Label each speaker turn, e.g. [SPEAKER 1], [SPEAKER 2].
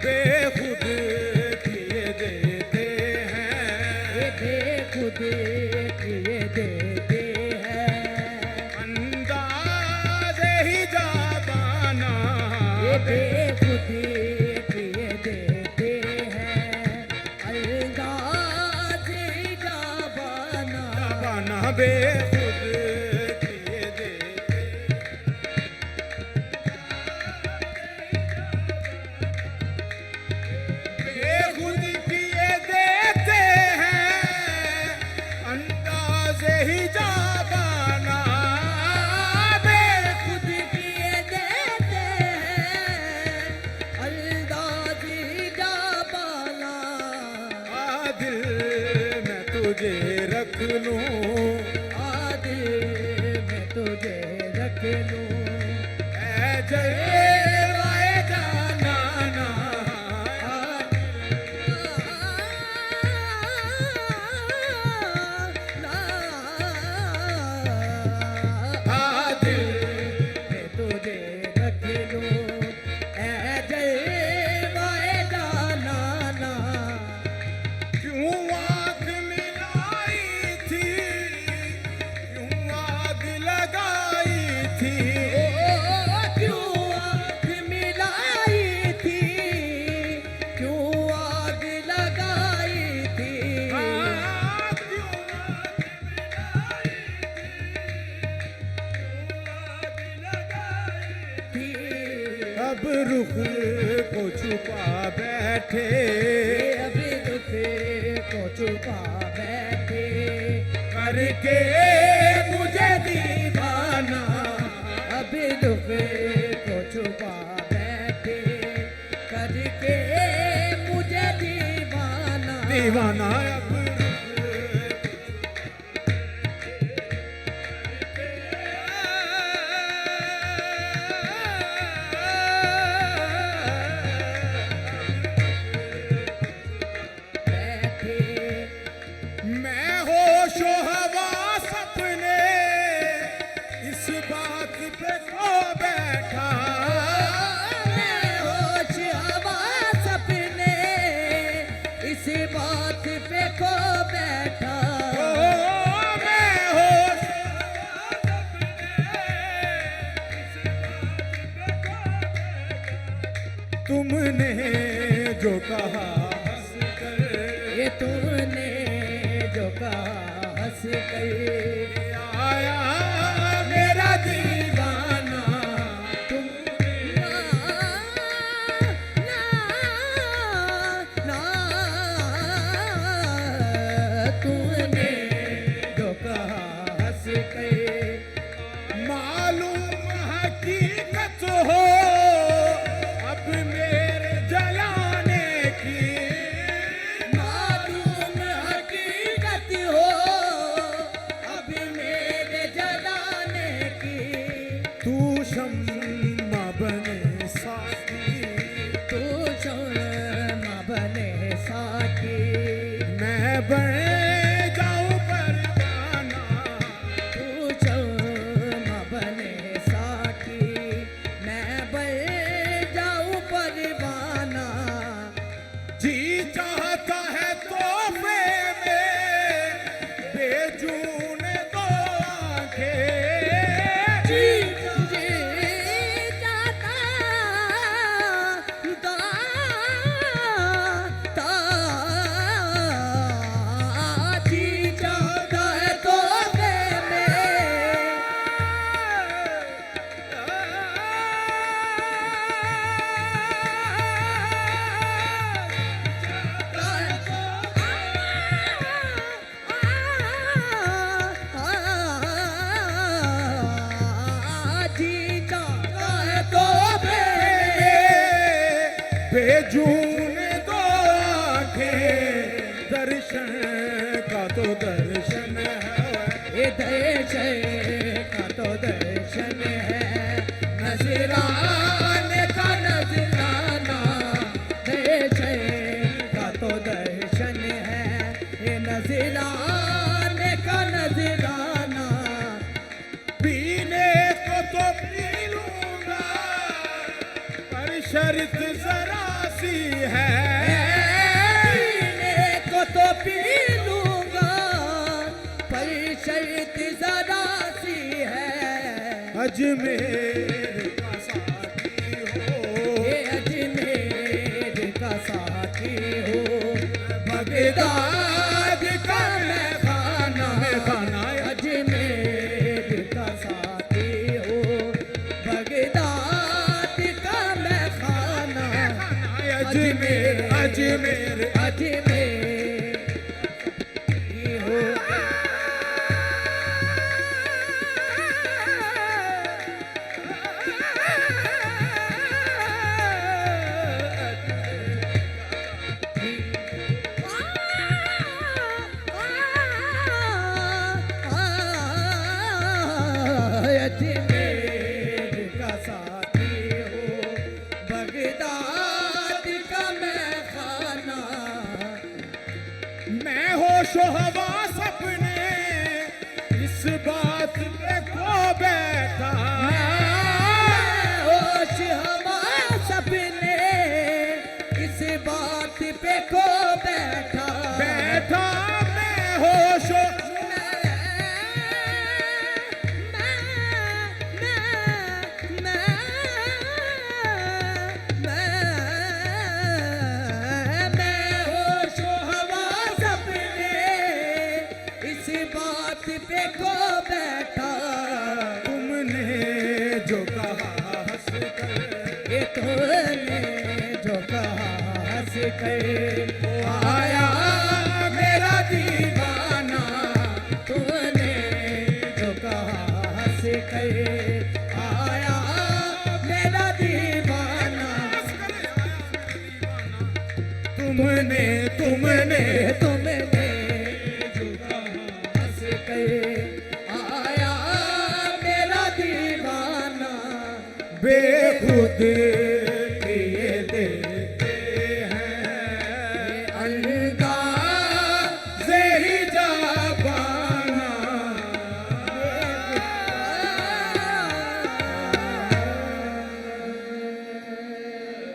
[SPEAKER 1] बेखुद किए देते हैं,
[SPEAKER 2] बेखुद किए देते हैं,
[SPEAKER 1] अंदाज़े ही जाबाना।
[SPEAKER 2] बेखुद किए देते हैं, अंदाज़े ही जाबाना।
[SPEAKER 1] जाबाना बेखुद किए देते बेखुद किए देते हैं, अंदाज़े ही जाबाना।
[SPEAKER 2] बेखुद किए देते हैं, अंदाज़े ही जाबाना।
[SPEAKER 1] दिल मैं तुझे रख लूं,
[SPEAKER 2] दिल में तुझे रख लूं,
[SPEAKER 1] ऐ जलवाए जाना ना। दिल
[SPEAKER 2] में तुझे रख लूं, ऐ जलवाए जाना ना।
[SPEAKER 1] क्यों आँख मिलाई थी, क्यों आग लगाई थी।
[SPEAKER 2] क्यों आँख मिलाई थी, क्यों आग लगाई थी।
[SPEAKER 1] अब रुख को छुपा बैठे,
[SPEAKER 2] अब दुख को छुपा बैठे,
[SPEAKER 1] करके मुझे दीवाना।
[SPEAKER 2] अब दुख को छुपा बैठे, करके मुझे दीवाना।
[SPEAKER 1] दीवाना अब
[SPEAKER 2] बैठे
[SPEAKER 1] मैं होशो हवास अपने इस बात पे खो बैठा।
[SPEAKER 2] मैं होश हवास अपने इस बात पे खो बैठा।
[SPEAKER 1] मैं होश तुमने जो कहा हंस कर,
[SPEAKER 2] ये तूने जो कहा हंस कर,
[SPEAKER 1] आया मेरा दीवाना।
[SPEAKER 2] तुम तूने जो कहा हंस कर,
[SPEAKER 1] मालूम हकीकत हो अब मेरे जलाने की।
[SPEAKER 2] मालूम हकीकत हो अब मेरे जलाने की।
[SPEAKER 1] तू शम्मा बने साथी,
[SPEAKER 2] तू शम्मा बने साथी,
[SPEAKER 1] मैं बन जाऊं परवाना।
[SPEAKER 2] तू शम्मा बने साथी, मैं बन जाऊं परवाना।
[SPEAKER 1] जी चाहता है तोहफे में बेजून दो आंखें।
[SPEAKER 2] जी जी जाता जी चाहता है तो
[SPEAKER 1] बेजून दो आंखें, दर्शन का तो दर्शन है।
[SPEAKER 2] ये दर्शन का तो दर्शन है, नजराने का नजराना। दर्शन का तो दर्शन है, ये नजराने का नजराना।
[SPEAKER 1] शर्त जरा सी है,
[SPEAKER 2] पीने को तो पी लूंगा पर शर्त जरा सी है,
[SPEAKER 1] अजमेर का साथी हो,
[SPEAKER 2] ये अजमेर का साथी हो,
[SPEAKER 1] बगदाद का
[SPEAKER 2] मैं खाना
[SPEAKER 1] खाना
[SPEAKER 2] अजमेर का साथी हो, बगदाद का मैं खाना
[SPEAKER 1] अजमेर अजमेर
[SPEAKER 2] अजमेर हो। अजमेर का साथी हो, बगदाद का मैं खाना
[SPEAKER 1] मैं होशो हवास अपने इस बात पे खो बैठा,
[SPEAKER 2] होश हवास अपने इस बात पे खो बैठा,
[SPEAKER 1] बैठा मैं होशो
[SPEAKER 2] पे को बैठा,
[SPEAKER 1] तुमने जो कहा हंस कर,
[SPEAKER 2] ये तूने जो कहा हंस कर
[SPEAKER 1] आया मेरा दीवाना,
[SPEAKER 2] तूने जो कहा हंस कर आया मेरा दीवाना,
[SPEAKER 1] तुमने तुमने
[SPEAKER 2] तुमने जो कहा हंस कर आया मेरा दीवाना,
[SPEAKER 1] बेखुद